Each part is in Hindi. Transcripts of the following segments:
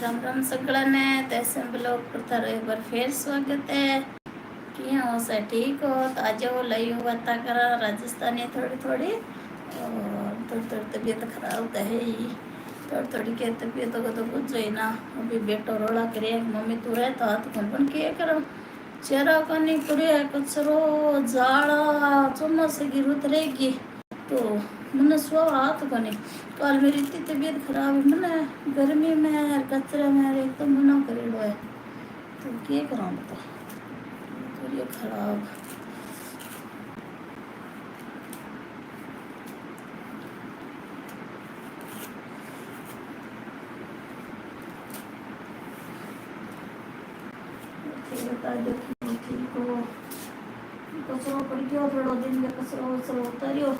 राम राम सगळ्यांना तैसे ब्लॉग पर एक बार फिर स्वागत है कि हो से ठीक हो। तो आज वो लई बात करा राजस्थानी थोड़ी थोड़ी और थोड़ी थोड़ी तबीयत खराब तो है ही। थोड़ी थोड़ी के तबीयत को तो कुछ ही ना। अभी बेटो रोला करे मम्मी तू रहे तो हाथ कौन किए करो चेहरा का नहीं पड़े कचरो जाड़ा चुम्मस की रुत रहेगी तो मैंने स्व हाथ बने कल मेरी इतनी तबीयत खराब है मैंने गर्मी में कचरे में एक तो मना करेलो है तो क्या करूँ बता तो ये खराब बता दो ठीक हो। कचरो पड़ गयो थोड़ा दिन में कचरो वचरो उतारियो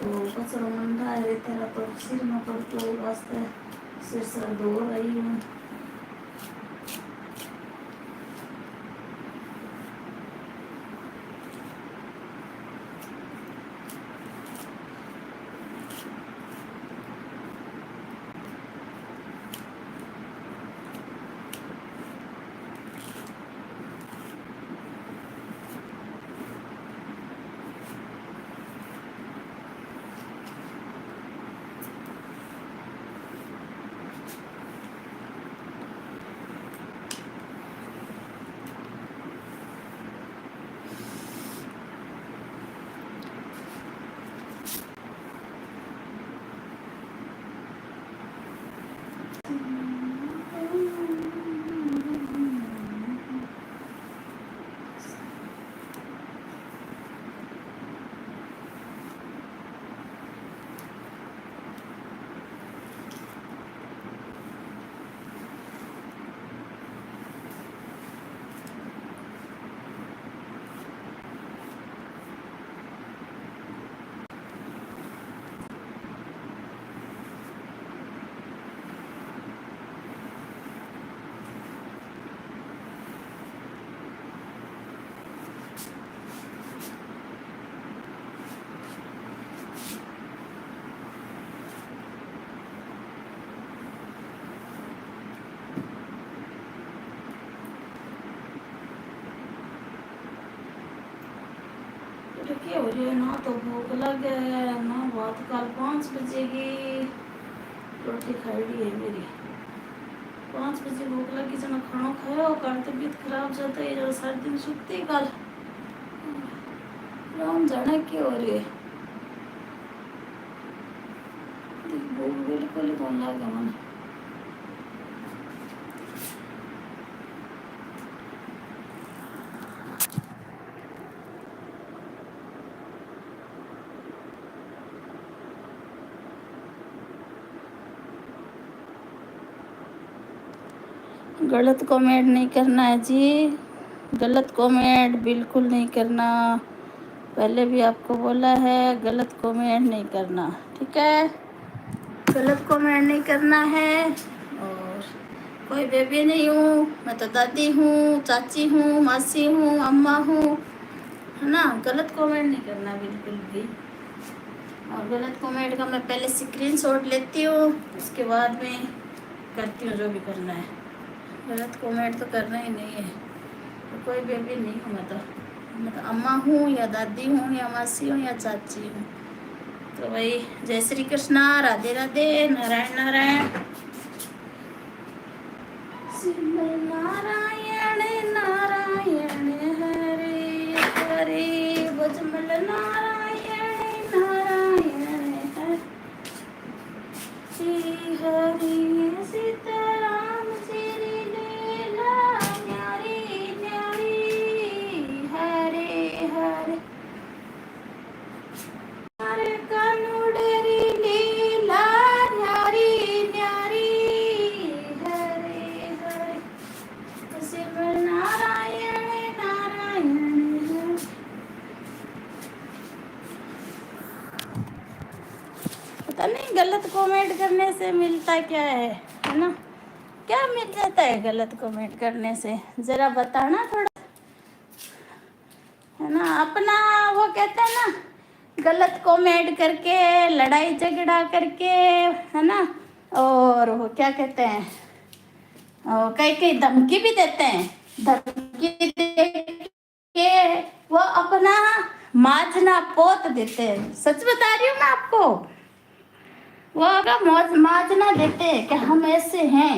तो कचरो मंडा है तेरा तो सिर में पड़तो वास्ते सिर सर्द हो रही हूँ। क्या हो रही है ना तो भूख लगे ना बात कल 5 बजे की रोटी खाई है मेरी 5 बजे भूख लगी जना खाना खाया कल तबीयत खराब जाता है सारे दिन सुखती कल राम जाने क्या हो रही है भूख बिल्कुल ही कौन लगा मन गलत कमेंट नहीं करना है जी गलत कमेंट बिल्कुल नहीं करना पहले भी आपको बोला है गलत कमेंट नहीं करना ठीक है गलत कमेंट नहीं करना है और कोई बेबी नहीं हूँ मैं तो दादी हूँ चाची हूँ मासी हूँ अम्मा हूँ है ना गलत कमेंट नहीं करना बिल्कुल भी और गलत कमेंट का मैं पहले स्क्रीनशॉट लेती हूँ उसके बाद में करती हूँ जो भी करना है गलत कमेंट तो करना ही नहीं है तो कोई बेबी नहीं हूँ मैं तो अम्मा हूँ या दादी हूँ या मासी हूँ या चाची हूँ तो भाई जय श्री कृष्णा राधे राधे नारायण नारायण नारायण नारायण हरे हरे भजमल नारायण नारायण हरे हरे सीताराम श्री लीला न्यारी न्यारी हरे हरे हरे कानुड़री लीला न्यारी न्यारी हरे हरे शिव नारायण नारायण पता नहीं गलत कमेंट करने से मिलता क्या है ना क्या मिल जाता है गलत कमेंट करने से जरा बताना थोड़ा है ना अपना वो कहते हैं ना गलत कमेंट करके लड़ाई झगड़ा करके है ना और वो क्या कहते हैं कई कई धमकी भी देते हैं, धमकी दे के वो अपना माजना पोत देते हैं। सच बता रही हूँ मैं आपको, वो अगर माजना देते हैं कि हम ऐसे हैं,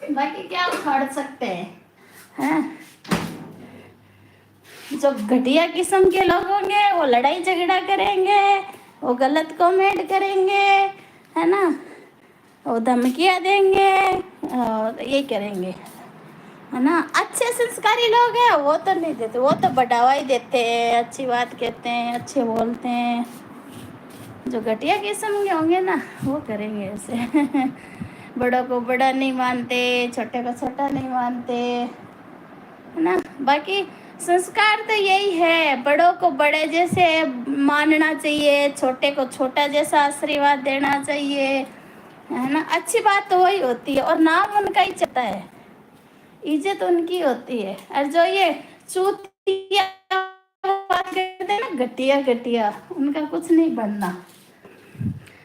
बाकी क्या उखाड़ सकते हैं? जो घटिया किस्म के लोग होंगे वो लड़ाई झगड़ा करेंगे, वो गलत कमेंट करेंगे, है ना, वो धमकियाँ देंगे और ये करेंगे, है ना। अच्छे संस्कारी लोग हैं वो तो नहीं देते, वो तो बढ़ावा ही देते हैं, अच्छी बात कहते हैं, अच्छे बोलते हैं। जो घटिया किस्म के होंगे ना वो करेंगे ऐसे बड़ों को बड़ा नहीं मानते, छोटे को छोटा नहीं मानते, है ना। बाकी संस्कार तो यही है, बड़ों को बड़े जैसे मानना चाहिए, छोटे को छोटा जैसा आशीर्वाद देना चाहिए, है ना। अच्छी बात तो वही होती है, और नाम उनका ही चलता है, इज्जत उनकी होती है। और जो ये चूतिया बात करते हैं ना, घटिया घटिया, उनका कुछ नहीं बनना।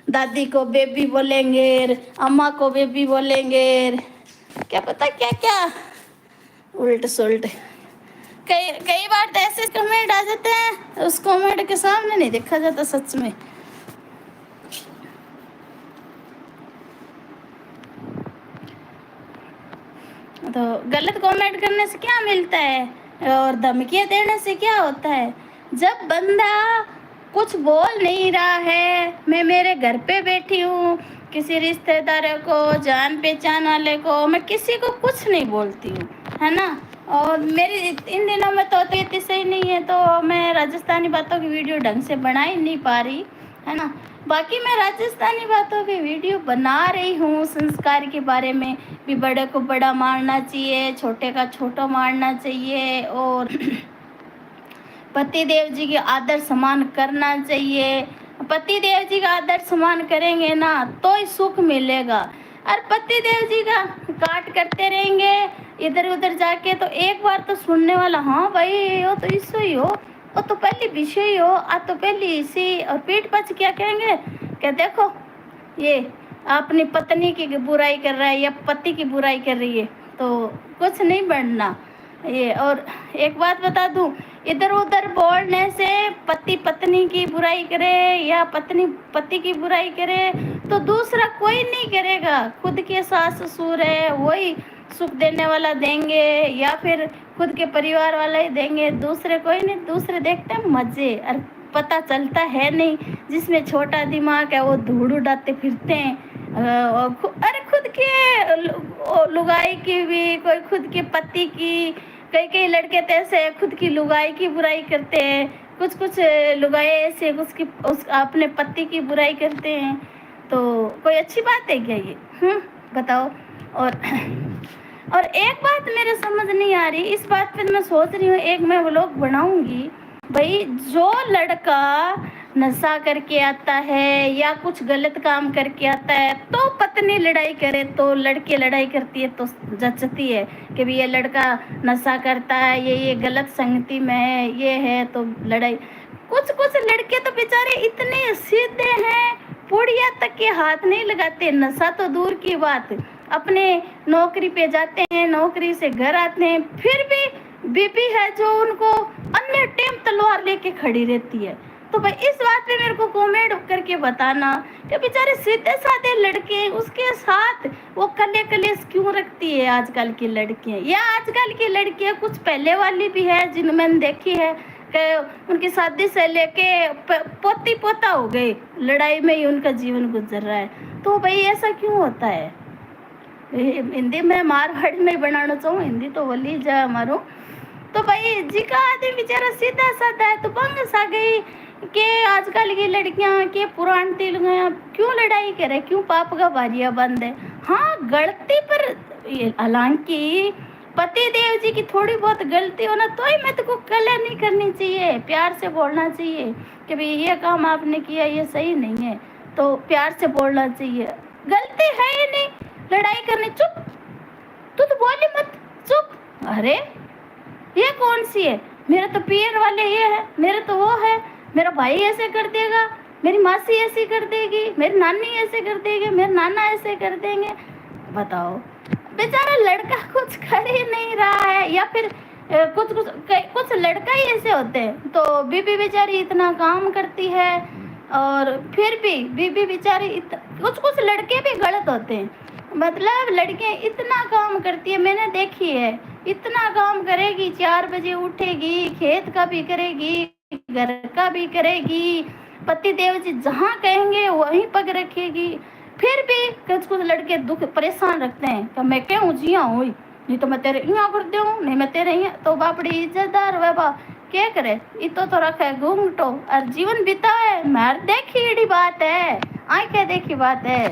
दादी को बेबी बोलेंगे, अम्मा को बेबी बोलेंगे, क्या पता क्या क्या उल्ट सुल्ट। कई कई बार तो ऐसे कमेंट आ जाते हैं, उस कमेंट के सामने नहीं देखा जाता सच में। तो गलत कमेंट करने से क्या मिलता है और धमकियाँ देने से क्या होता है? जब बंदा कुछ बोल नहीं रहा है, मैं मेरे घर पे बैठी हूँ, किसी रिश्तेदारों को, जान पहचान वाले को, मैं किसी को कुछ नहीं बोलती हूँ, है ना। और मेरी इन दिनों में तो इतनी सही नहीं है, तो मैं राजस्थानी बातों की वीडियो ढंग से बना ही नहीं पा रही, है ना। बाकी मैं राजस्थानी बातों की वीडियो बना रही हूँ, संस्कार के बारे में भी, बड़े को बड़ा मानना चाहिए, छोटे का छोटा मानना चाहिए, और पति देव जी के आदर सम्मान करना चाहिए। पति देव जी का आदर सम्मान करेंगे ना तो ही सुख मिलेगा। और पति देव जी का काट करते रहेंगे इधर उधर जाके, तो एक बार तो सुनने वाला, हाँ भाई वो तो इसो ही हो, वो तो पहले विषय हो, आज तो पहले इसी, और पीठ पछ क्या कहेंगे कि देखो ये अपनी पत्नी की बुराई कर रहा है या पति की बुराई कर रही है, तो कुछ नहीं बढ़ना ये। और एक बात बता दूं, इधर उधर बोलने से पति पत्नी की बुराई करे या पत्नी पति की बुराई करे तो दूसरा कोई नहीं करेगा। खुद के सास ससुर है वही सुख देने वाला देंगे, या फिर खुद के परिवार वाले ही देंगे, दूसरे कोई नहीं। दूसरे देखते हैं मजे, और पता चलता है नहीं, जिसमें छोटा दिमाग है वो धूड़ उड़ाते फिरते हैं। अरे खुद के लुगाई की भी, कोई खुद के पति की, कई कई लड़के तो ऐसे खुद की लुगाई की बुराई करते हैं, कुछ कुछ लुगाई ऐसे उस अपने पति की बुराई करते हैं। तो कोई अच्छी बात है क्या ये? बताओ। और एक बात मेरे समझ नहीं आ रही, इस बात पे मैं सोच रही हूँ एक मैं व्लॉग बनाऊंगी। भाई जो लड़का नशा करके आता है या कुछ गलत काम करके आता है तो पत्नी लड़ाई करे, तो लड़की लड़ाई करती है तो जचती है कि भी ये लड़का नशा करता है, ये गलत संगति में है, ये है, तो लड़ाई। कुछ कुछ लड़के तो बेचारे इतने सीधे हैं, पुड़िया तक के हाथ नहीं लगाते, नशा तो दूर की बात, अपने नौकरी पे जाते हैं, नौकरी से घर आते हैं, फिर भी बीबी है जो उनको अन्य टाइम तलवार लेके खड़ी रहती है। तो भाई इस बात पे मेरे को कमेंट करके बताना कि बेचारे सीधे साधे लड़के उसके साथ वो कले कलेश क्यों रखती है आजकल की लड़कियां, या आजकल की लड़कियां कुछ पहले वाली भी है जिन्हें मैंने देखी है कि उनकी शादी से लेके पोती पोता हो गए, लड़ाई में ही उनका जीवन गुजर रहा है। तो भाई ऐसा क्यों होता है? हिंदी में मारवाड़ी में बनाना चाहूँ, हिंदी तो बोली जा हमारो। तो भाई जी का आदमी बेचारा सीधा साधा है, तो बंग सा गई कि आजकल की लड़कियां के पुरान तिल क्यों लड़ाई करे, क्यों पाप का भारिया बंद है। हाँ गलती पर, हालांकि पति देव जी की थोड़ी बहुत गलती हो ना तो ही मैं तो कलर नहीं करनी चाहिए, प्यार से बोलना चाहिए कि भाई ये काम आपने किया ये सही नहीं है, तो प्यार से बोलना चाहिए। गलती है ही नहीं, लड़ाई करने चुप, तू तो बोली मत, चुप। अरे ये कौन सी है, मेरे तो पियर वाले ये है, मेरे तो वो है, मेरा भाई ऐसे कर देगा, मेरी मासी ऐसी कर देगी, मेरी नानी ऐसे कर देगी, मेरे नाना ऐसे कर देंगे। बताओ, बेचारा लड़का कुछ कर ही नहीं रहा है, या फिर कुछ कुछ कुछ लड़का ही ऐसे होते हैं। तो बीबी बेचारी इतना काम करती है, और फिर भी बीबी बेचारी कुछ कुछ लड़के भी गलत होते हैं। मतलब लड़के इतना काम करती है, मैंने देखी है, इतना काम करेगी, 4 बजे उठेगी, खेत का भी करेगी, घर का भी करेगी, पति देव जी जहाँ कहेंगे वहीं पग रखेगी। फिर भी कुछ कुछ लड़के दुख परेशान रखते हैं कि मैं क्यों जिया हुई, नहीं तो मैं तेरे यहाँ कर दूँ, नहीं मैं तेरे यहाँ तो बापड़ी इज्जतदार बाबा क्या करे, इतो तो रखा है घूंघटो और जीवन बिता है। मार देखी एडी बात है, आई क्या देखी बात है।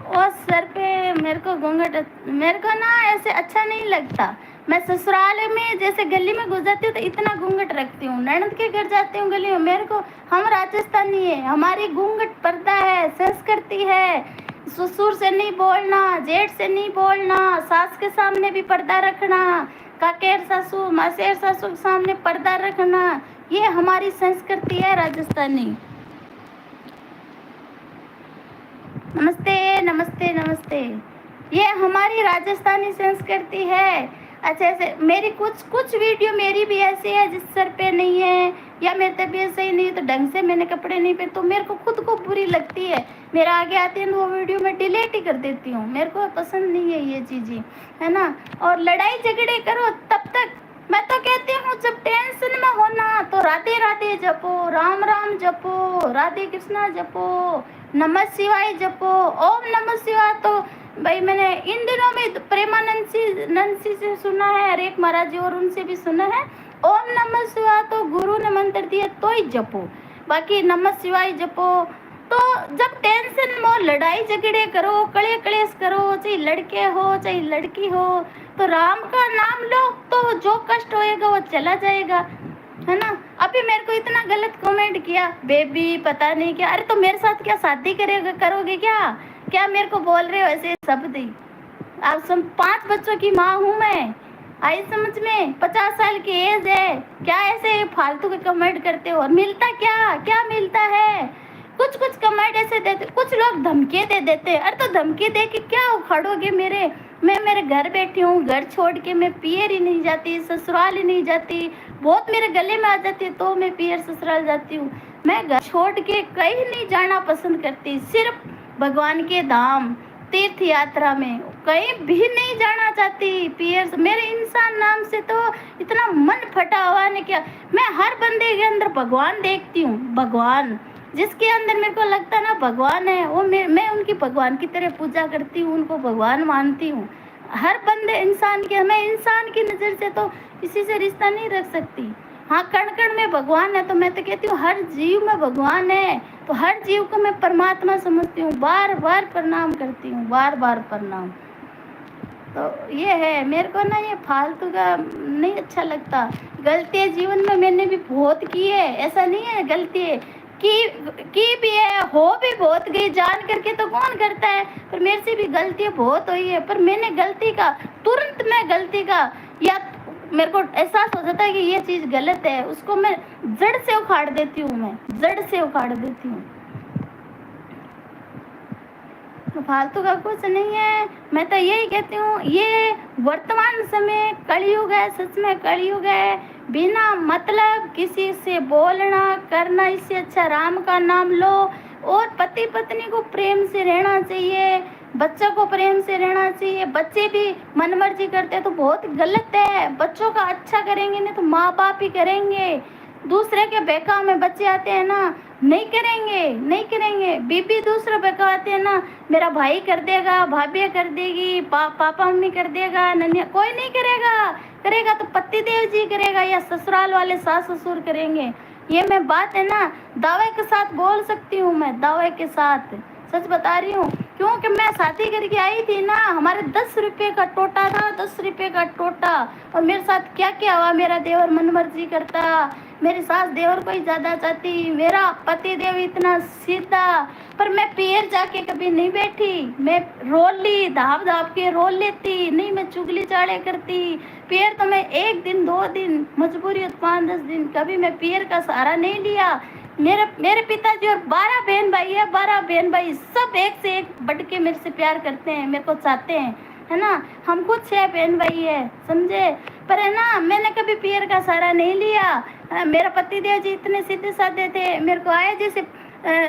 और सर पे मेरे को घूंघट, मेरे को ना ऐसे अच्छा नहीं लगता। मैं ससुराल में जैसे गली में गुजरती हूँ तो इतना घूंघट रखती हूँ, ननद के घर जाती हूँ गली में, मेरे को, हम राजस्थानी है, हमारी घूंघट पर्दा है, संस्कृति है। ससुर से नहीं बोलना, जेठ से नहीं बोलना, सास के सामने भी पर्दा रखना, काकेर सासू मासेर सासू के सामने पर्दा रखना, ये हमारी संस्कृति है राजस्थानी। नमस्ते नमस्ते नमस्ते, ये हमारी राजस्थानी संस्कृति है। अच्छा ऐसे मेरी कुछ वीडियो मेरी भी ऐसी है जिस सर पे नहीं है, या मेरी तबीयत सही नहीं है तो ढंग से मैंने कपड़े नहीं पहने, तो मेरे को खुद को बुरी लगती है। मेरा आगे आती है तो वो वीडियो मैं डिलीट ही कर देती हूँ, मेरे को पसंद नहीं है ये चीज़ें, है ना। और लड़ाई झगड़े करो तब तक, मैं तो कहती हूँ जब टेंशन में हो ना तो राधे राधे जपो, राम राम जपो, राधे कृष्णा जपो, नमः शिवाय जपो, ओम नमः शिवाय। तो भाई मैंने इन दिनों में प्रेमानंद नंसी से सुना है, हर एक महाराज जी और उनसे भी सुना है, ओम नमः शिवाय तो गुरु ने मंत्र दिया तो ही जपो, बाकी नमः शिवाय जपो। तो जब टेंशन में लड़ाई झगड़े करो, कले कलेश करो, चाहे लड़के हो चाहे लड़की हो, तो राम का नाम लो तो जो कष्ट होएगा वो चला जाएगा, है ना। अभी मेरे को इतना गलत कमेंट किया, बेबी पता नहीं क्या, अरे तो मेरे साथ क्या शादी करेगा, करोगे क्या, क्या मेरे को बोल रहे हो ऐसे शब्द ही। आप सब 5 बच्चों की माँ हूँ मैं, आई समझ में, 50 साल की एज है, क्या ऐसे फालतू के कमेंट करते हो, और मिलता क्या, क्या मिलता है। कुछ कुछ कमेंट ऐसे देते, कुछ लोग धमकी दे देते हैं, अरे तो धमकी दे के क्या उखाड़ोगे मेरे, मैं मेरे घर बैठी हूँ, घर छोड़ के मैं पियर ही नहीं जाती, ससुराल ही नहीं जाती, बहुत मेरे गले में आ जाती है तो मैं पियर ससुराल जाती हूँ। मैं घर छोड़ के कहीं नहीं जाना पसंद करती, सिर्फ भगवान के धाम तीर्थ यात्रा में कहीं भी नहीं जाना चाहती। पियर मेरे इंसान नाम से तो इतना मन फटा हुआ ने क्या, मैं हर बंदे के अंदर भगवान देखती हूँ, भगवान जिसके अंदर मेरे को लगता है ना भगवान है, वो मैं उनकी भगवान की तरह पूजा करती हूँ, उनको भगवान मानती हूँ। हर बंदे इंसान के, मैं इंसान की नज़र से तो किसी से रिश्ता नहीं रख सकती। हाँ कण कण में भगवान है, तो मैं तो कहती हूँ हर जीव में भगवान है, तो हर जीव को मैं परमात्मा समझती हूँ, बार बार प्रणाम करती हूँ, बार बार प्रणाम। तो ये है, मेरे को ना ये फालतू का नहीं अच्छा लगता। गलतियाँ जीवन में मैंने भी बहुत की है, ऐसा नहीं है गलती है की भी है, हो भी बहुत गई, जान करके तो कौन करता है, पर मेरे से भी गलतियाँ बहुत हुई है, पर मैंने गलती का तुरंत, मैं गलती का या मेरे को एहसास हो जाता है कि ये चीज़ गलत है, उसको मैं जड़ से उखाड़ देती हूँ, मैं जड़ से उखाड़ देती हूँ। फालतू का कुछ नहीं है, मैं तो यही कहती हूँ, ये वर्तमान समय कलयुग है, सच में कलयुग है। बिना मतलब किसी से बोलना करना, इससे अच्छा राम का नाम लो, और पति पत्नी को प्रेम से रहना चाहिए, बच्चों को प्रेम से रहना चाहिए। बच्चे भी मनमर्जी करते हैं तो बहुत गलत है, बच्चों का अच्छा करेंगे नहीं तो माँ बाप ही करेंगे। दूसरे के बहकाव में बच्चे आते हैं ना, नहीं करेंगे, नहीं करेंगे। बीबी दूसरे बहकाव आते हैं ना, मेरा भाई कर देगा, भाभी कर देगी, पापा मम्मी कर देगा, ननिया कोई नहीं करेगा, करेगा तो पति देव जी करेगा, या ससुराल वाले सास ससुर करेंगे। ये मैं बात है ना दावे के साथ बोल सकती हूँ, मैं दावे के साथ सच बता रही हूँ, क्योंकि मैं शादी करके आई थी ना, हमारे 10 रुपये का टोटा था, 10 रुपये का टोटा, और मेरे साथ क्या क्या हुआ, मेरा देवर मनमर्जी करता, मेरी सास देवर को ही ज़्यादा चाहती, मेरा पति देव इतना सीधा, पर मैं पियर जाके कभी नहीं बैठी, मैं रोल ली, धाप धाप के रोल लेती नहीं, मैं चुगली चाड़े करती, पियर तो मैं 1 दिन 2 दिन, मजबूरी हो 5-10 दिन, कभी मैं पियर का सहारा नहीं लिया। मेरे पिताजी और 12 बहन भाई है, 12 बहन भाई सब एक से एक बढ़ के मेरे से प्यार करते हैं, मेरे को चाहते हैं, है ना। हम खुद 6 बहन भाई है, समझे। पर है ना, मैंने कभी पियर का सहारा नहीं लिया। मेरा पति देव जी इतने सीधे साधे थे, मेरे को आए जैसे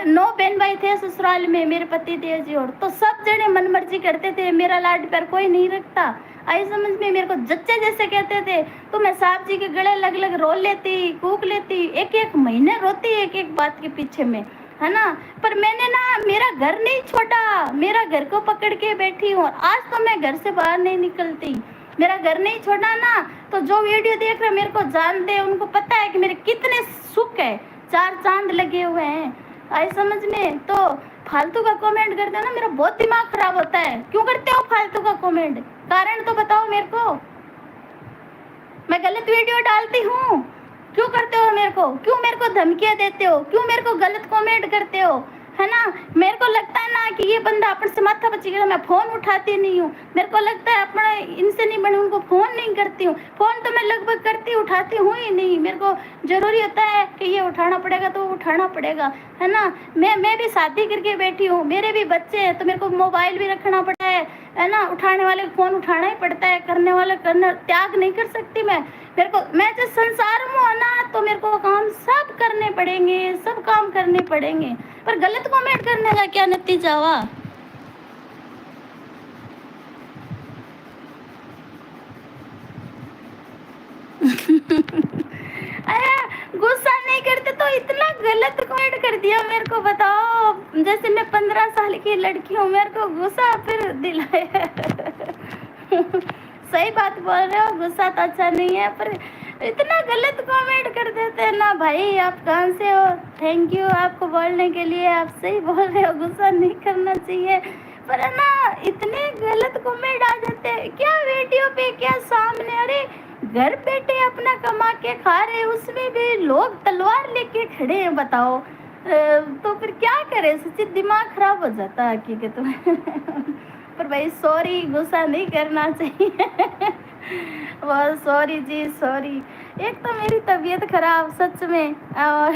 9 बहन भाई थे ससुराल में मेरे पति देव जी, और तो सब जने मन मर्जी करते थे, मेरा लाड प्यार कोई नहीं रखता। आई समझ में, मेरे को जच्चे जैसे कहते थे। तो मैं साहब जी के गले लग लग रो लेती, कूक लेती, एक एक महीने रोती एक एक बात के पीछे में, है ना। पर मैंने ना मेरा घर नहीं छोड़ा, मेरा घर को पकड़ के बैठी हूँ। आज तो मैं घर से बाहर नहीं निकलती, मेरा घर नहीं छोड़ा ना। तो जो वीडियो देख रहे मेरे को जानते हैं, उनको पता है कि मेरे कितने सुख है, 4 चांद लगे हुए हैं। आई समझ में। तो फालतू का कमेंट करते हो ना, मेरा बहुत दिमाग खराब होता है। क्यों करते हो फालतू का कमेंट? कारण तो बताओ मेरे को। मैं गलत वीडियो डालती हूँ, क्यों करते हो मेरे को? क्यों मेरे को धमकियाँ देते हो? क्यों मेरे को गलत कमेंट करते हो, है ना। मेरे को लगता है ना कि ये बंदा अपन से माथा बची गया, मैं फ़ोन उठाती नहीं हूँ। मेरे को लगता है अपना इनसे नहीं बने, उनको फ़ोन नहीं करती हूँ। फ़ोन तो मैं लगभग करती उठाती हूँ ही नहीं। मेरे को ज़रूरी होता है कि ये उठाना पड़ेगा तो उठाना पड़ेगा, है ना। मैं भी शादी करके बैठी हूँ, मेरे भी बच्चे हैं, तो मेरे को मोबाइल भी रखना पड़ता है ना। उठाने वाले को फ़ोन उठाना ही पड़ता है, करने वाले करना, त्याग नहीं कर सकती मैं। मेरे को, मैं जो संसार में हूँ ना, तो मेरे को काम सब करने पड़ेंगे, सब काम करने पड़ेंगे। पर गलत कमेंट करने का क्या नतीजा हुआ? अरे गुस्सा नहीं करते तो इतना गलत कमेंट कर दिया मेरे को, बताओ। जैसे मैं 15 साल की लड़की हूँ, मेरे को गुस्सा फिर दिलाया। सही बात बोल रहे हो, गुस्सा तो अच्छा नहीं है, पर इतना गलत कमेंट कर देते हैं ना भाई। आप कहाँ से हो? थैंक यू आपको बोलने के लिए, आप सही बोल रहे हो, गुस्सा नहीं करना चाहिए। पर है ना, इतने गलत कमेंट आ जाते हैं, क्या वीडियो पे, क्या सामने। अरे घर बैठे अपना कमा के खा रहे, उसमें भी लोग तलवार लेके खड़े हैं, बताओ। तो फिर क्या करें, सच्ची दिमाग खराब हो जाता है हकीकत में। पर भाई सॉरी, गुस्सा नहीं करना चाहिए। बहुत सॉरी जी, सॉरी। एक तो मेरी तबीयत खराब सच में, और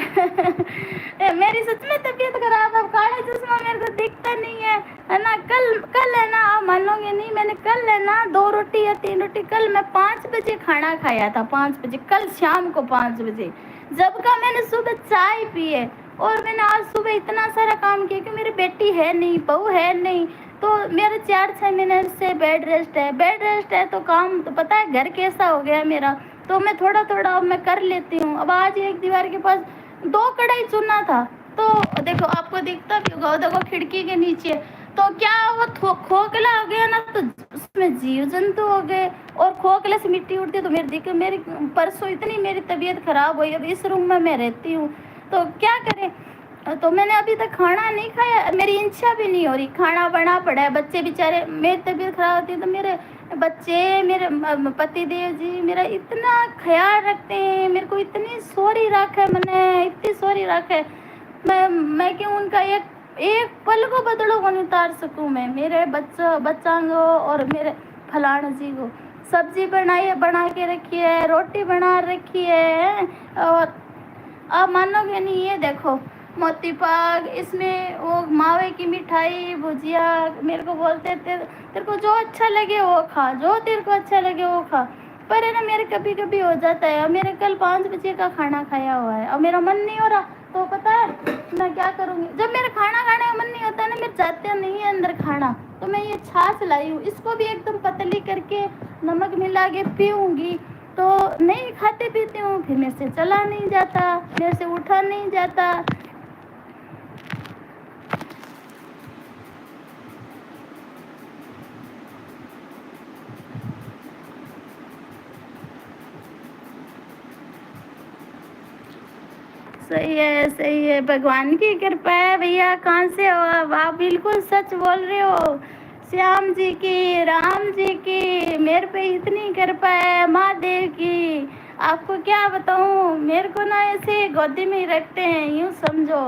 मेरी सच में तबीयत खराब। अब काला चश्मा मेरे को दिखता नहीं है ना। कल है ना, आप मानोगे नहीं, मैंने कल है ना 2 रोटी या 3 रोटी, कल मैं 5 बजे खाना खाया था, 5 बजे, कल शाम को 5 बजे, जब का मैंने सुबह चाय पी है। और मैंने आज सुबह इतना सारा काम किया, कि मेरी बेटी है नहीं, बहू है नहीं, तो मेरे 4-6 मिनट से बेड रेस्ट है। बेड रेस्ट है तो काम तो पता है घर कैसा हो गया मेरा, तो मैं थोड़ा थोड़ा अब मैं कर लेती हूँ। अब आज एक दीवार के पास 2 कढ़ाई चुना था, तो देखो आपको दिखता भी होगा, देखो खिड़की के नीचे, तो क्या वो खोखला हो गया ना, तो उसमें जीव जंतु हो गए, और खोखले से मिट्टी उड़ती। तो मेरी परसों इतनी मेरी तबीयत खराब हुई। अब इस रूम में मैं रहती हूँ, तो क्या करें। तो मैंने अभी तक खाना नहीं खाया, मेरी इच्छा भी नहीं हो रही, खाना बना पड़ा है। बच्चे बेचारे, मेरी तबीयत खराब होती है तो मेरे बच्चे, मेरे पति देव जी मेरा इतना ख्याल रखते हैं, मेरे को इतनी सॉरी रखा है, मैंने इतनी सॉरी रखा है। मैं क्यों उनका एक पल को बदलो को नहीं उतार सकूं मैं। मेरे बच्चांगो और मेरे फलाना जी को सब्जी बना के रखी है, रोटी बना रखी है। और आप मानोगे नहीं, ये देखो मोती पाक, इसमें वो मावे की मिठाई, भुजिया। मेरे को बोलते तेरे को जो अच्छा लगे वो खा, जो तेरे को अच्छा लगे वो खा। पर है ना, मेरे कभी कभी हो जाता है। और मेरे कल 5 बजे का खाना खाया हुआ है, और मेरा मन नहीं हो रहा, तो पता है मैं क्या करूँगी। जब मेरा खाना खाने का मन नहीं होता है ना, मेरे जाते नहीं है अंदर खाना, तो मैं ये छाछ लाई हूँ, इसको भी एकदम पतली करके नमक मिला के पीऊँगी। तो नहीं खाते पीते हूँ, फिर मेरे से चला नहीं जाता, मेरे से उठा नहीं जाता। सही है, भगवान की कृपा है भैया। कहाँ से हो आप बिल्कुल सच बोल रहे हो। श्याम जी की, राम जी की, मेरे पे इतनी कृपा है, महादेव की, आपको क्या बताऊँ। मेरे को ना ऐसे गोदी में ही रखते हैं, यूँ समझो।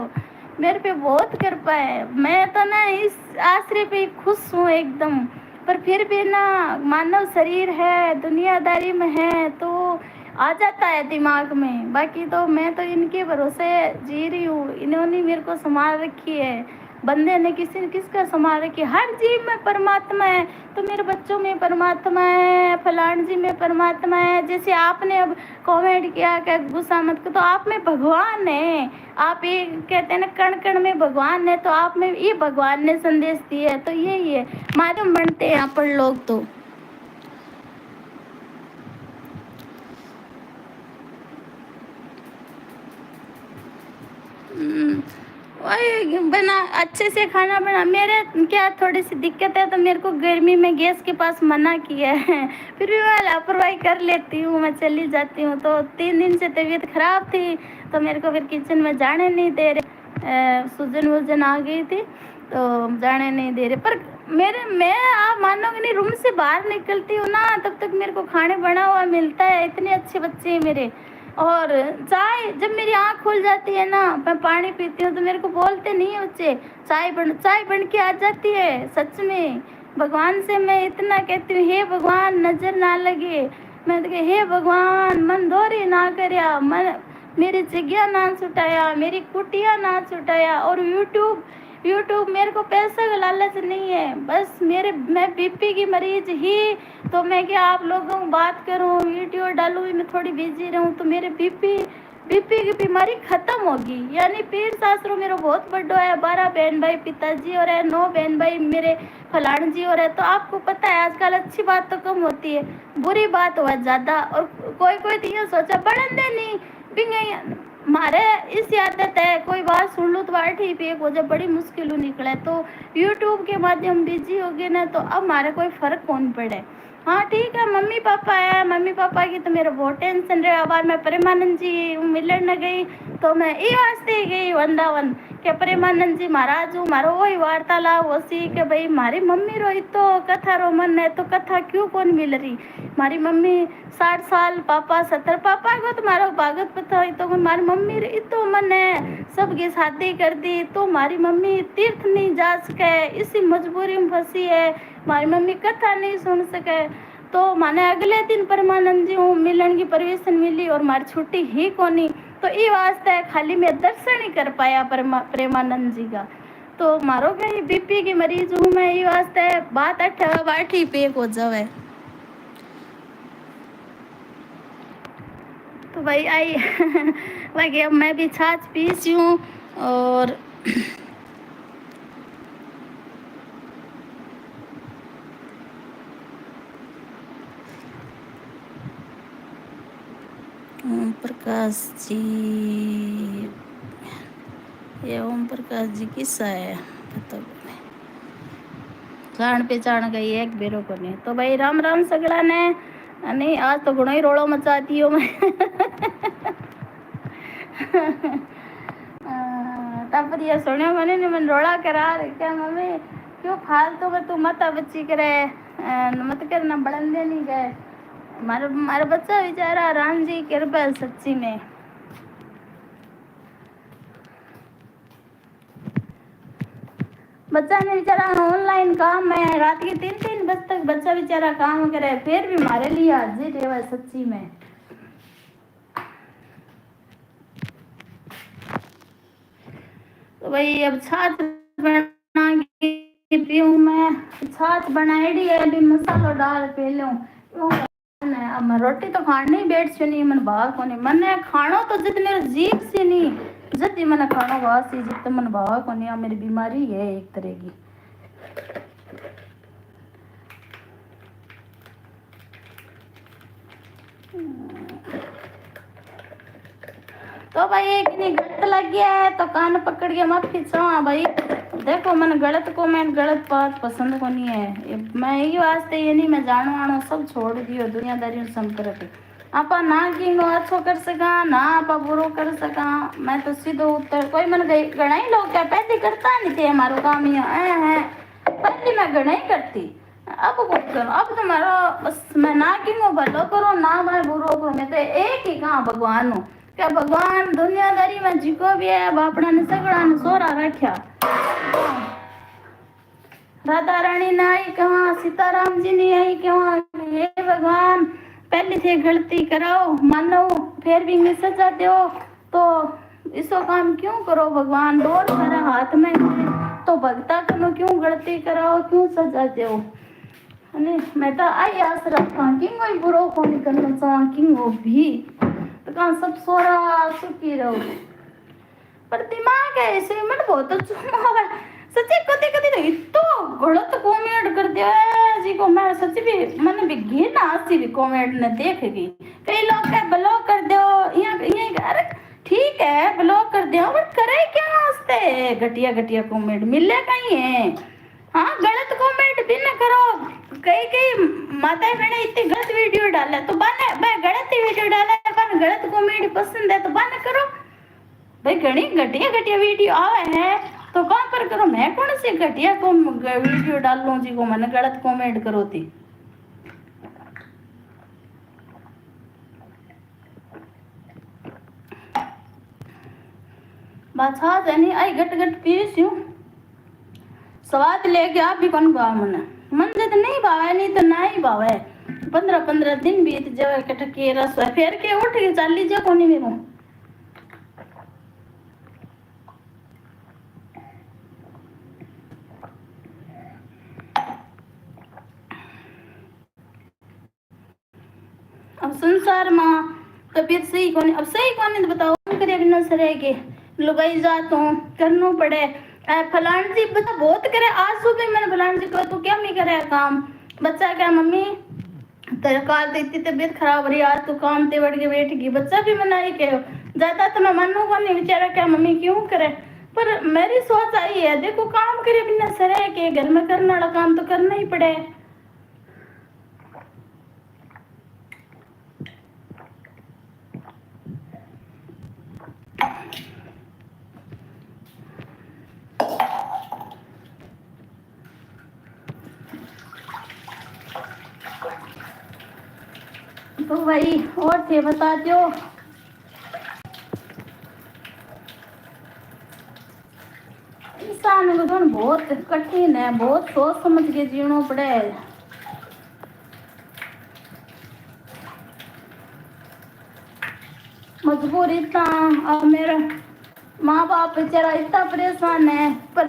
मेरे पे बहुत कृपा है, मैं तो ना इस आश्रय पे खुश हूँ एकदम। पर फिर भी ना मानव शरीर है, दुनियादारी में है तो आ जाता है दिमाग में। बाकी तो मैं तो इनके भरोसे जी रही हूँ, इन्होंने मेरे को संभाल रखी है, बंदे ने किसी ने किसका संभाल रखी है। हर जीव में परमात्मा है, तो मेरे बच्चों में परमात्मा है, फलान जी में परमात्मा है। जैसे आपने अब कमेंट किया कि गुस्सा मत करो, तो आप में भगवान है। आप ये कहते हैं ना कण कण में भगवान है, तो आप में ये भगवान ने संदेश दिया है, तो यही है माध्यम बनते हैं यहाँ पर लोग। तो वही बना अच्छे से खाना बना। मेरे क्या थोड़ी सी दिक्कत है, तो मेरे को गर्मी में गैस के पास मना किया है, फिर भी मैं लापरवाही कर लेती हूँ, मैं चली जाती हूँ। तो 3 दिन से तबीयत ख़राब थी, तो मेरे को फिर किचन में जाने नहीं दे रहे, सूजन वूजन आ गई थी तो जाने नहीं दे रहे। पर मैं आप मानोगे नहीं, रूम से बाहर निकलती हूँ ना, तब तक मेरे को खाने बना हुआ मिलता है। इतने अच्छे बच्चे हैं मेरे। और चाय जब मेरी आँख खुल जाती है ना, मैं पानी पीती हूँ, तो मेरे को बोलते नहीं है बच्चे, चाय बन के आ जाती है। सच में भगवान से मैं इतना कहती हूँ, हे भगवान नज़र ना लगे। मैं तो हे भगवान मन दोरी ना करया, मन मेरी जगह ना छुटाया, मेरी कुटिया ना छुटाया। और यूट्यूब मेरे को पैसा का लालच नहीं है, बस मैं बीपी की मरीज ही। तो मैं क्या आप लोगों को बात करूं, वीडियो डालूं, मैं थोड़ी बिजी रहूं, तो मेरे बीपी की बीमारी खत्म होगी। यानी पीर सासरो मेरा बहुत बड़ा है, 12 बहन भाई पिताजी और है, 9 बहन भाई मेरे फलान जी और है। तो आपको पता है आजकल अच्छी बात तो कम होती है, बुरी बात हुआ ज़्यादा। और कोई तो ये सोचा बढ़न नहीं भी मारे इस आदत है, कोई बात सुन लो तो बार ठीक है, जब बड़ी मुश्किल निकले। तो यूट्यूब के माध्यम बिजी हो गए ना, तो अब हमारे कोई फ़र्क कौन पड़े। हाँ ठीक है, मम्मी पापा है, मम्मी पापा की तो मेरा बहुत टेंशन रहा। बार मैं प्रेमानंद जी मिलन न गई, तो मैं ये वास्ते गई वृंदावन के प्रेमानंद जी महाराज हूँ, मारो वही वार्तालाप होसी कि भाई मारी मम्मी रो तो कथा रो मन है, तो कथा क्यों कौन मिल रही। मारी मम्मी 60 साल, पापा 70, पापा को तो मारो भागवत पता हुई, तो मारी मम्मी रे तो मन है सबकी शादी कर दी, तो मारी मम्मी तीर्थ नहीं जा सके, इसी मजबूरी में फंसी है, मारी मम्मी कथा नहीं सुन सके। तो माने अगले दिन परमानंद जी हूँ मिलन की परमिशन मिली, और मारी छुट्टी ही कोनी, तो ये वास्ते खाली मैं दर्शन ही कर पाया प्रेमानंद जी का। तो मारो क्या बीपी की मरीज हूँ मैं, ये वास्ते बात बाठी पे हो जावे। तो भाई आई भाई अब मैं भी छाछ पीसी हूँ। और ओम प्रकाश जी, ये ओम प्रकाश जी किस्सा है पता नहीं, जान पहचान गई एक बेरो को नहीं। तो भाई राम राम सगड़ा ने, नहीं आज तो घणो ही रोड़ो मचा दियो मैं तब ये सुनियो मैंने ने मन रोड़ा करा क्या मम्मी क्यों फालतू में तू मत बच्ची करे, मत करना बढ़ंदे नहीं गए। मारा बच्चा बेचारा राम जी कृपा सच्ची में। बच्चा ने बेचारा ऑनलाइन काम है, रात के 3-3 बजे तक बच्चा बेचारा काम करे, फिर भी हमारे लिए हाजिर है सच्ची में। तो भाई अब छाछ बना के पीऊँ मैं, छाछ बनाई है, अभी मसाला डाल पी लूँ। अब मैं रोटी तो खाने ही बैठ चुनी, मन भाव को नहीं, मैंने खानो तो जित मेरे जीभ से नहीं, जित मैंने खाना वासी जित मन भाव को नहीं, मेरी बीमारी है एक तरह की। तो भाई एक नहीं गलत लग गया है तो कान पकड़ के माफी चाह भाई। देखो मन गलत कमेंट गलत बात पसंद को नहीं है, मैं यही वास्ते ये नहीं मैं जानो आनो सब छोड़ दियो, दुनियादारी संपर्क आपा ना किंगो अच्छो कर सका ना आपा बुरो कर सका। मैं तो सीधो उत्तर कोई मन गई घना ही लोग क्या पहले करता नहीं थे हमारो काम ये है, पहले मैं घना ही करती, अब को करो अब तुम्हारा बस मैं ना किंगो भलो करो ना मैं बुरो करो, मैं तो एक ही कहा भगवान हूँ क्या भगवान दुनियादारी में जिको भी है बापड़ा ने सगड़ा ने सोरा रखा। राधा रानी ना आई कहाँ, सीताराम जी नहीं आई कहाँ। हे भगवान, पहले से गलती कराओ मानो, फिर भी मैं सजा दो, तो इसो काम क्यों करो भगवान। डोर मेरे हाथ में है, तो भगता करो क्यों गलती कराओ, क्यों सजा दो। मैं तो आई आस रखा कि कोई बुरो को नहीं करना चाह कि वो भी तो कहाँ सब सोरा सुखी रहो। पर दिमाग है ऐसे मन बहुत चुमा है सच्ची। कदी कदी नहीं तो गलत कमेंट कर दिया है जी को। मैं सच्ची भी मन भी घिन आसी भी कमेंट ने देखेगी। कई लोग क्या ब्लॉक कर दो यहाँ अरे ठीक है ब्लॉक कर दिया, बट करे क्या वास्ते घटिया घटिया कमेंट मिले कहीं है। हाँ गलत कमेंट भी न करो। कई कई माता बहने इतनी गलत वीडियो डाले तो बने भाई, गलत वीडियो डाले पर गलत कमेंट पसंद है तो बन करो भाई। घनी घटिया घटिया वीडियो आवे है तो कहाँ पर करो। मैं कौन सी घटिया वीडियो डाल लूँ जी को मैंने गलत कमेंट करो थी। बात नहीं आई घट घट पीस हूँ स्वाद लेके आप भी कौन भाव मन से तो नहीं भावे, नहीं तो ना ही भावे। 15-15 दिन बीत जाए कटके रस फेर के उठ के चल लीजिए कोनी मेरू। अब संसार में तबीयत सही कोनी, अब सही कोनी तो बताओ करे बिना सरे के लुगाई जात हूँ करना पड़े। फलान जी बता बहुत करे। आज सुबह मैंने फलान जी को तू क्या नहीं करे काम। बच्चा क्या मम्मी तेरे काल देती तबीयत खराब रही आज तू काम ते बढ़ के बैठ गई। बच्चा भी मना ही कहो ज्यादा तो मैं मानू को नहीं बेचारा क्या मम्मी क्यों करे। पर मेरी सोच आई है देखो काम करे बिना सरे के घर में करने वाला काम तो करना ही पड़े। तो भाई और थे बता दो। इंसान को तो बहुत कठिन है, बहुत सोच समझ के जीना पड़े। मजबूर इतना। अब मेरा माँ बाप बेचारा इतना परेशान है। पर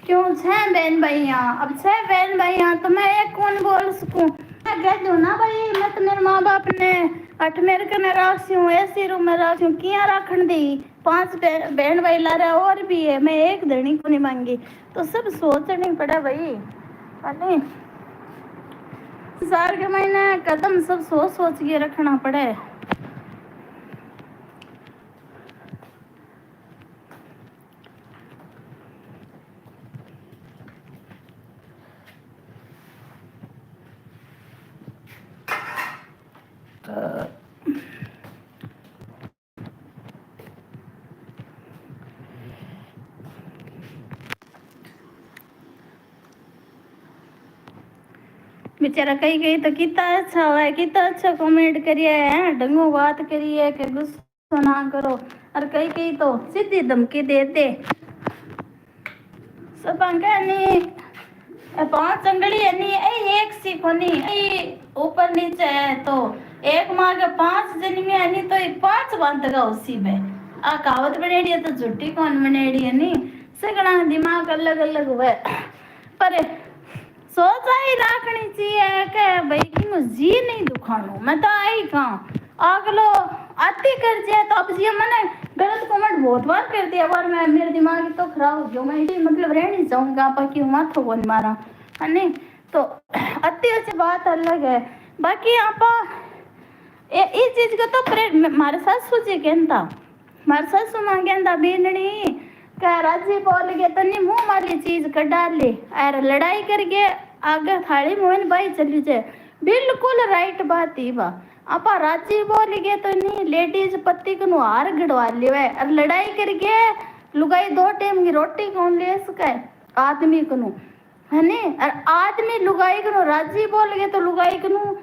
क्यों 6 बहन भाइयाँ, अब 6 बहन भाइयाँ तो मैं एक कौन बोल सकूं। मैं कह दूं ना भाई मैं तो मेरे माँ बाप ने 8 मेरे कने राखी हूँ ऐसी रूम में राखी हूँ किया राखण दी। 5 बहन भाई ला रहा और भी है, मैं एक धनी को नहीं मांगी। तो सब सोचने पड़ा भाई। अरे साल के महीने कदम सब सोच सोच के रखना पड़े। बेचारा कहीं कहीं तो कितना अच्छा हुआ है, कितना अच्छा कमेंट करिए है, ढंगो बात करिए कि गुस्सा ना करो। और कहीं कहीं तो सीधी धमकी देते सब नहीं 5 अंगड़ी है नहीं एक सी कोनी ऊपर नीचे है तो एक माँ के 5 जन्मी है नहीं तो 5 बांधगा उसी में। आ कहावत बनेड़ी है तो झूठी कौन बनेड़ी है नहीं। सगड़ा दिमाग अलग अलग हुआ पर सोच आई राखनी चाहिए कि भाई कि जी नहीं दुखानो। मैं तो आई कहाँ अगलो आती कर जाए तो अब जी मैंने गलत कमेंट बहुत बार कर दिया बार। मैं मेरे दिमाग तो खराब हो गया। मैं इसी मतलब रह नहीं जाऊंगा आपा की माथो को मारा है नहीं तो अति अच्छी बात अलग है। बाकी आपा इस चीज का तो मारे सासू जी कहता मारे सासू माँ कहता बेननी क्या राजी बोल गए तो नहीं मुँह वाली चीज कर डाले और लड़ाई करके आगे थाली मोहन भाई चली जाए। बिल्कुल राइट बात ही बा। आपा राजी बोल गए तो नहीं लेडीज पति को हार गड़वा लिया और लड़ाई करके लुगाई 2 टाइम की रोटी कौन ले सके आदमी को है नी। और आदमी लुगाई को राजी बोल गए तो लुगाई को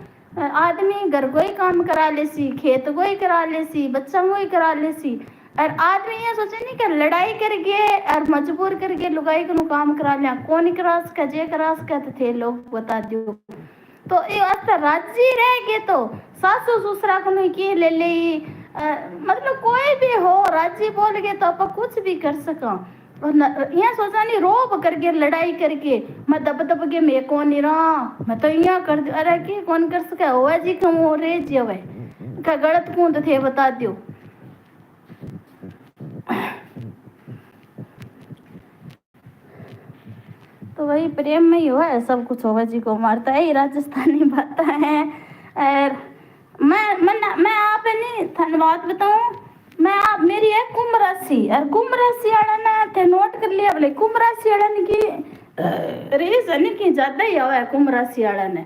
आदमी घर को ही काम करा ले सी, खेत को ही करा ले सी, बच्चा को ही करा ले सी। और आदमी ये सोचे नहीं कि लड़ाई करके और मजबूर करके लुगाई को काम करा लिया, कौन करा सका, जे करा सका तो थे लोग बता दो। तो ये वास्ते राजी रह गए तो सासू ससुरा को नहीं की ले ले, मतलब कोई भी हो राजी बोल गए तो आप कुछ भी कर सका। और यहाँ सोचा नहीं रोब करके लड़ाई करके मैं दब दब के मैं कौन नहीं रहा, मैं तो यहाँ कर दू, अरे की कौन कर सका हो जी कम हो रे जी हवे का गलत कौन तो थे बता दो। तो वही प्रेम में ही हुआ है सब कुछ, होगा जी को मारता है, राजस्थानी बात है। और मैं आप नहीं धन्यवाद बताऊं, मैं आप मेरी है कुंभ राशि, और कुंभ राशि वाला ना थे नोट कर लिया बोले कुंभ राशि वाला ने की रेस है की ज्यादा ही हुआ है कुंभ राशि वाला ने।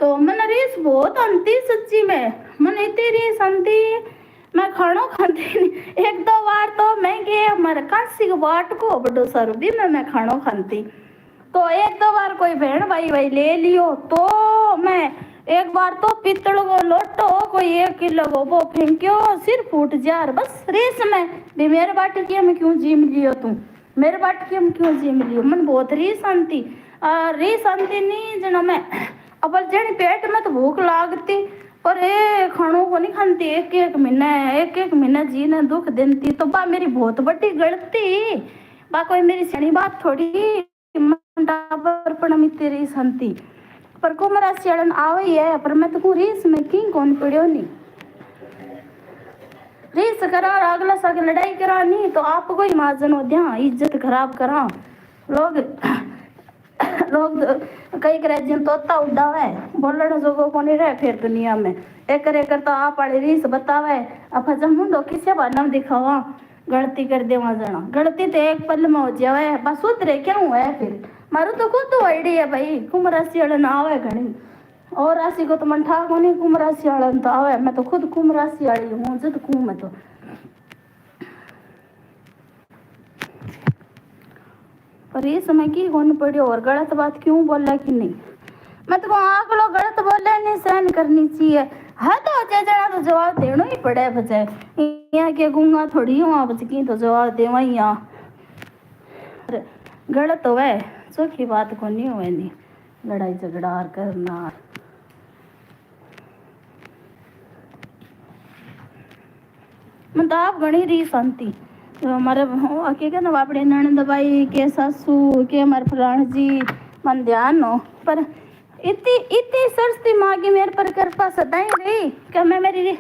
तो मैंने रेस बहुत अंती सच्ची में, मैंने इतनी रेस अंती मैं खानो खाती नहीं, एक दो बार तो मैं गए हमारे काशी को बाट को बड़ो सारो भी मैं खानो खाती, तो एक दो बार कोई बहन भाई भाई ले लियो तो मैं एक बार तो पित्तल को लोटो कोई 1 किलो को वो फेंक्यो सिर फूट जा, बस रेस में भी मेरे बाटी की हम क्यों जीम लियो तू, मेरे बाटी की हम क्यों जीम लियो, मन बहुत रीस आंती। रीस आंती नहीं जना मैं अब जन पेट में तो भूख लागती पर ये खानों को नहीं खाती, एक महीना जी ने दुख देती, तो बा मेरी बहुत बड़ी गलती, बा कोई मेरी सही बात थोड़ी तेरी संती पर को मेरा सियाड़न आवे ही है, पर मैं तो रीस में की कौन पड़ियो नहीं, रीस करा और अगला सग लड़ाई करा नहीं तो आपको ही माजन हो दिया, इज्जत खराब करा लोग लोग कई करे जिन तोता उड़ावे बोलने जोगो को नहीं रहे फिर दुनिया में, एक करे करता आप वाली रीस बतावे अब जब मुंडो किसे बनम दिखावा, गलती कर दे वहां जना, गलती तो एक पल में हो जावे बस उतरे क्या हुआ है फिर, मारू तो खुद तो आईडी है भाई कुंभ राशि वाले ना आवे घनी, और राशि को तो मन ठाक नहीं, कुंभ राशि वाला तो आवे, मैं तो खुद कुंभ राशि वाली हूँ जब कुंभ में तो पर ये समय की कौन पड़ी और गलत बात क्यों बोला कि नहीं, मैं तो आग लोग गलत बोले नहीं सहन करनी चाहिए, हद हो जाए जना तो जवाब देना ही पड़े बचे, यहाँ के गूंगा थोड़ी हूँ आप की तो जवाब देवा ही यहाँ गलत हो है चौखी बात को नहीं हुए नहीं लड़ाई झगड़ा करना। मैं तो आप घनी री शांति तो हमारे के कहना बापड़े ननंद भाई के सासू के हमारे फलाण जी मन ध्यान हो, पर इतनी इतनी सरस्ती मांगी मेरे पर कृपा सदाई रही कि मैं मेरी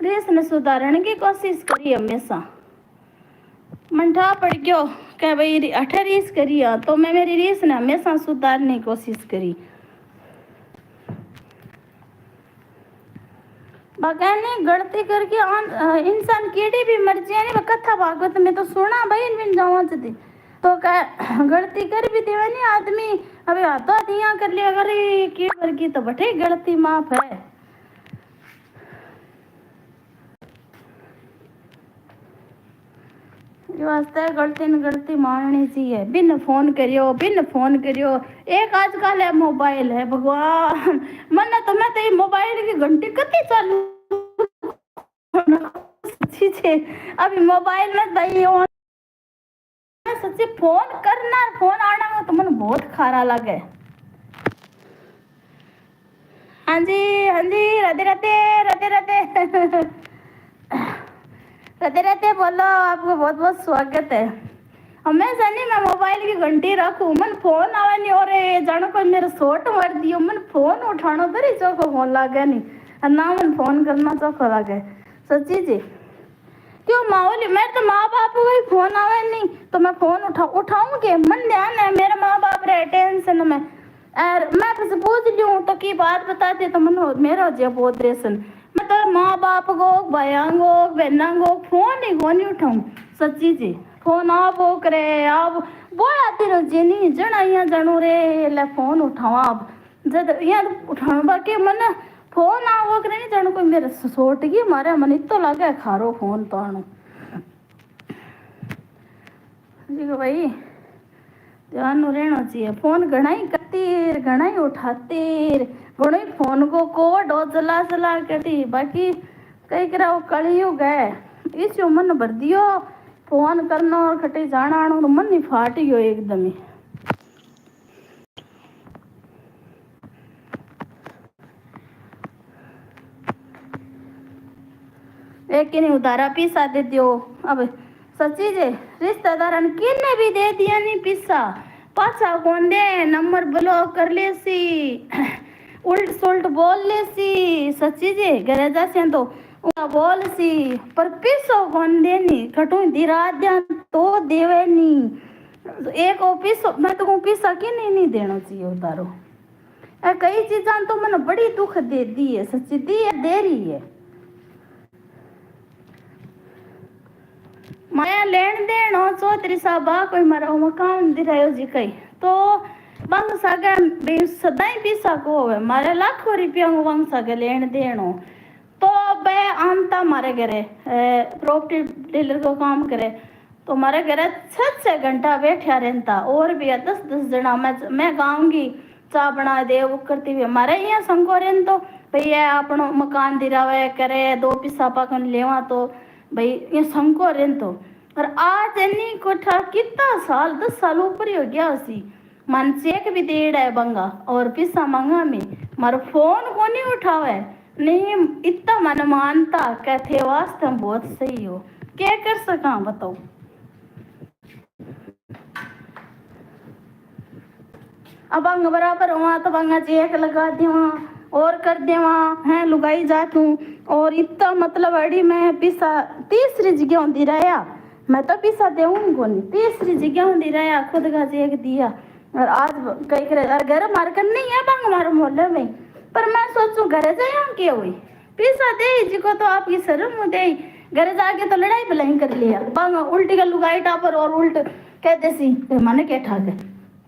रेस ने सुधारने की कोशिश करी हमेशा, मन ठा पड़ गयो क्या भाई 18 रीस करी तो मैं मेरी रीस ने हमेशा सुधारने की कोशिश करी, बागाने गलती करके इंसान कीड़ी भी मर जाए नहीं कथा भागवत में तो सुना भाई बिन जावा जदी तो गलती कर भी देवा नहीं आदमी, अबे हाथों दिया कर लिया अगर की वर्गी तो बटे गलती माफ है। वास्ते गलती न गलती माननी चाहिए, बिन फोन करियो एक आजकल है मोबाइल है भगवान मन तो मैं तो मोबाइल की घंटी कती चालू अभी मोबाइल में भाई सच्ची फोन करना फोन आना तो मन बहुत खारा लगे। हाँ जी राधे राधे बोलो, आपको बहुत बहुत स्वागत है। हमेशा नहीं मैं मोबाइल की घंटी रखूं, मन फोन आवे नहीं और जानो कोई मेरे सोट मार दियो मन फोन उठानो तो ही चौको फोन लागे नहीं ना मन फोन करना चौको लागे सच्ची जी, क्यों माहौल मैं तो माँ बाप को ही फोन आवे नहीं तो मैं फोन उठाऊं के मन ध्यान है मेरे माँ बाप रहे टेंशन में, और मैं बस पूछ लूँ तो की बात बताते तो मन मेरा हो बहुत रेसन, मैं तो माँ बाप को भैया को बहना को फोन ही को नहीं उठाऊं सच्ची जी, फोन आप वो करे आप बोला तेरो जे नहीं जना यहाँ जानू रे ले फोन उठावा आप जब यहाँ उठाओ बाकी मन फोन आ वो करे नहीं जानू कोई मेरे सोट गई मारे मन इतो लगे खारो फोन तो आणो जी भाई ध्यान रहना चाहिए, फोन घना ही करती घना ही उठाती घणो ही फोन को डो जला करती, बाकी कई करा वो कलयुग है इसो मन भर दियो फोन करना और खटे जाना आना तो मन ही फाट गयो एकदम ही। एक नहीं उधारा पीसा दे दियो। अब सच्ची जे रिश्तेदार किन्ने भी दे दिया नहीं पीसा पाछा कौन दे नंबर ब्लॉक कर ले सी उल्ट सुल्ट बोल ले सी। सच्ची जे घरे जासे तो बोल सी पर पीसो कौन दे नी खटू दिरा दिया तो देवे नी। एक ओ पीसो मैं तो पीसा की नहीं देना चाहिए उतारो। कई चीजा तो मैंने बड़ी दुख दे दी है सच्ची दी है दे रही है। मैं लेन देन हो चौधरी साहब कोई मारा मकान दिरायो जी कई तो बंग सागे सदा ही पीसा को होवे मारे लाखों रुपया बंग सागे लेन देन हो तो बे आमता मारे घरे प्रॉपर्टी डीलर को काम करे तो मारे घरे 6-6 घंटा बैठा रहता और भी 10-10 जना मैं गाऊंगी चाह बना दे वो करती हुई हमारे यहाँ संको रेन तो भैया अपनो मकान दिरावे करे 2 पीसा पाकन लेवा तो भाई ये संको रेन तो और आज इन्नी कोठा कितना साल 10 साल ऊपर ही हो गया उसी मन चेक भी दे है बंगा और पिसा मांगा में मारो फोन को नहीं उठावे नहीं इतना मन मानता कहते वास्तव बहुत सही हो क्या कर सका बताओ। अब अंग बराबर हुआ तो बंगा चेक लगा देवा और कर देवा है लुगाई जात हूँ और इतना मतलब अड़ी मैं पिसा तीसरी जगह होती रहा मैं तो पिसा देऊंगी को नहीं तीसरी जगह होती रहा खुद का चेक दिया और आज कई करे घर मार कर नहीं है बंग मारो मोहल्ले में पर मैं सोचूं घर जाए क्या हुई पिसा दे जी को तो आपकी शर्म दे घर जाके तो लड़ाई भलाई कर लिया बंग उल्टी का लुगाई टापर और उल्ट कहते सी माने क्या ठाक है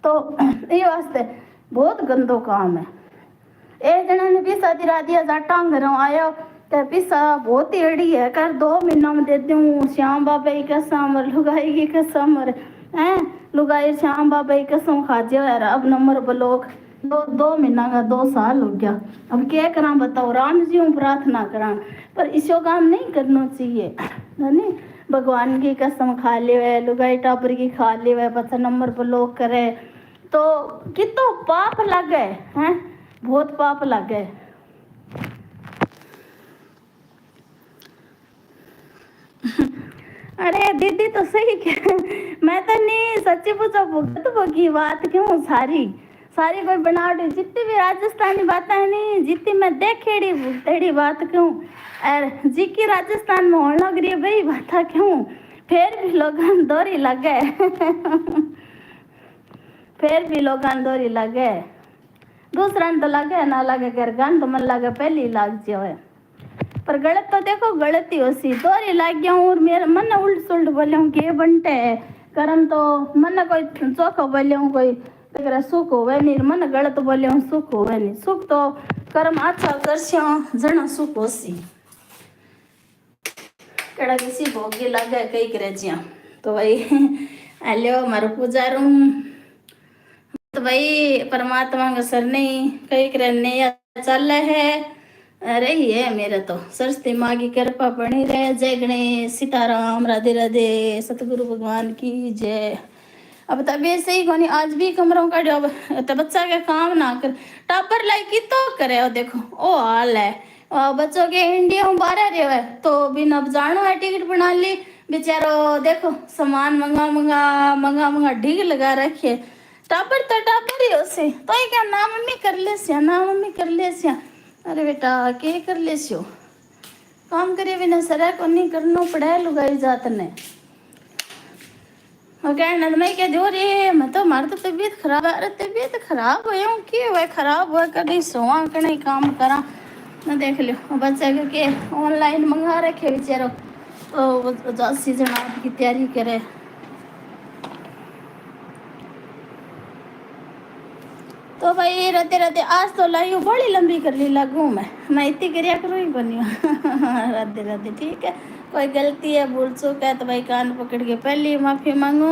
तो ये वास्ते बहुत गंदो काम है। एक जना ने पिसा दिरा दिया जाटा घर आया तो पिसा बहुत ही अड़ी है कर 2 महीना में दे दूँ श्याम बाबा की कसम और लुगाई की कसम और है लुगाई श्याम बाबा की कसम खा यार अब नंबर ब्लॉक 2 महीना का 2 साल हो गया अब क्या करा बताओ राम जी हूँ प्रार्थना करा पर इसो काम नहीं करना चाहिए नहीं भगवान की कसम खा ले लुगाई टापर की खा ले पता नंबर ब्लॉक करे तो कितो पाप लगे हैं बहुत पाप लगे। अरे दीदी तो सही मैं तो नहीं सच्ची पूछो भुगत की बात क्यों सारी सारी कोई बनावट जितनी भी राजस्थानी बातें है नहीं जितनी मैं देखेड़ी भुगतेड़ी बात क्यों अरे जी की राजस्थान में होने लग रही है भाई बात क्यों फिर भी लोग दोरी लगे फिर भी लोग दोरी लगे दूसरा तो लगे ना लगे घर गान तो मन लगे पहली लाग जाए पर गलत तो देखो गलती हो सी दोरी लाग गया हूँ और मेरे मन उल्ट सुल्ट बोले हूँ के बनते है करम तो मन कोई चौको बोले हूँ कोई सुख होवे नहीं मन गलत बोले हूँ सुख होवे नहीं सुख तो कर्म अच्छा कर जना सुख हो सी कड़ा किसी भोगी लगे कई करे जिया तो भाई हेलो मारो पूजा रूम तो भाई परमात्मा का सर नहीं कई करे नया चल है रही है मेरा तो सरस्वती माँ की कृपा बनी रहे जय गणेश सीताराम राधे राधे सतगुरु भगवान की जय। अब तबीयत सही कोनी आज भी कमरों का जब तो बच्चा के काम ना कर टापर लाई की तो करे और देखो ओ हाल है बच्चों के इंडिया में 12 रहे तो बिना जानो है टिकट बना ली बेचारो देखो सामान मंगा ढीग लगा रखे टापर तो टापर ही उसे तो क्या ना मम्मी कर ले सिया ना मम्मी कर ले सिया अरे बेटा के कर ले सियो काम करे बिना सरा को नहीं करना पड़े लुगाई जात ने कहना मैं क्या जो रे मैं तो हमारी तो तबीयत खराब है अरे तबीयत खराब हो कि वह खराब हुआ कभी सोवा कहीं काम करा ना देख लो बच्चे के ऑनलाइन मंगा रखे बेचारो तो सीजन की तैयारी करे तो भाई रहते रहते आज तो लाइयो बड़ी लंबी कर ली लगू मैं इतनी क्रिया करूँ ही बनी रहते रहते ठीक है कोई गलती है भूल चूक है तो भाई कान पकड़ के पहली माफी मांगू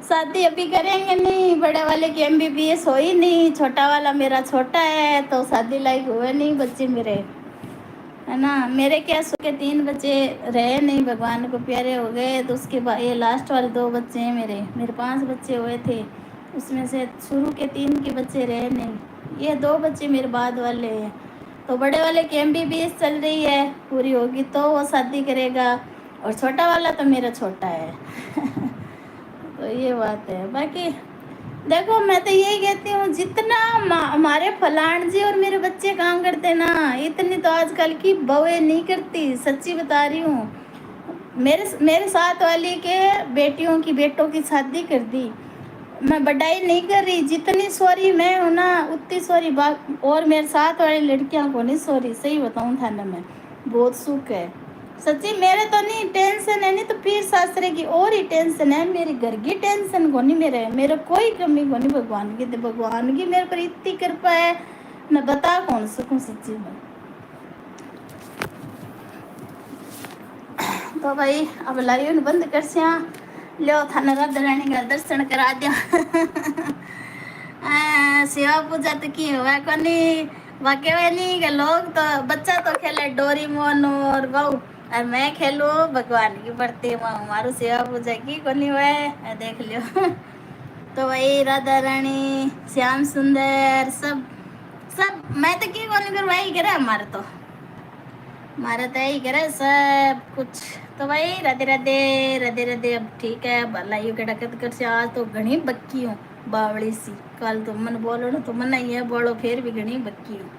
शादी अभी करेंगे नहीं, बड़े वाले की एमबीबीएस हो ही नहीं, छोटा वाला मेरा छोटा है तो शादी लायक हुए नहीं बच्चे मेरे, है ना। मेरे क्या के 3 बच्चे रहे नहीं, भगवान को प्यारे हो गए, तो उसके बाद ये लास्ट वाले 2 बच्चे हैं मेरे 5 बच्चे हुए थे, उसमें से शुरू के 3 के बच्चे रहे नहीं, ये 2 बच्चे मेरे बाद वाले हैं। तो बड़े वाले की एमबीबीएस चल रही है, पूरी होगी तो वो शादी करेगा, और छोटा वाला तो मेरा छोटा है तो ये बात है। बाकी देखो मैं तो यही कहती हूँ, जितना हमारे फलान जी और मेरे बच्चे काम करते ना, इतनी तो आजकल की बहुएं नहीं करती, सच्ची बता रही हूँ। मेरे मेरे साथ वाली के बेटियों की बेटों की शादी कर दी, मैं बढ़ाई नहीं कर रही, जितनी सॉरी मैं हूँ ना उतनी सॉरी बात और मेरे साथ वाली लड़कियों को नहीं सॉरी, सही बताऊँ थाने में बहुत सुख है सच्ची। मेरे तो नहीं टेंशन है, नहीं तो पीर शास्त्र की और ही टेंशन है, मेरे घर की टेंशन को नहीं, मेरे कोई कमी को नहीं, भगवान की, तो भगवान की मेरे पर इतनी कृपा है, मैं बता कौन सकूँ सच्ची में। तो भाई अब लाइव बंद कर सिया, लो थाने राधा रानी का दर्शन करा दिया सेवा पूजा तो की हुआ कोनी, वाके वे नहीं के लोग तो बच्चा तो खेले डोरीमोन और बहु, और मैं खेलू भगवान की बढ़ती हूँ, हमारू सेवा पूजा की कोनी हुआ देख लियो तो वही राधा रानी श्याम सुंदर सब सब मैं तो की कोनी कर वही करे हमारे तो, हमारा तो यही करे सब कुछ। तो भाई राधे राधे राधे राधे। अब ठीक है भला यू के डकत कर से, आज तो घनी बक्की हूँ बावड़ी सी, कल तो मन बोलो ना तो मन ही है बोलो, फिर भी घनी बक्की हूँ।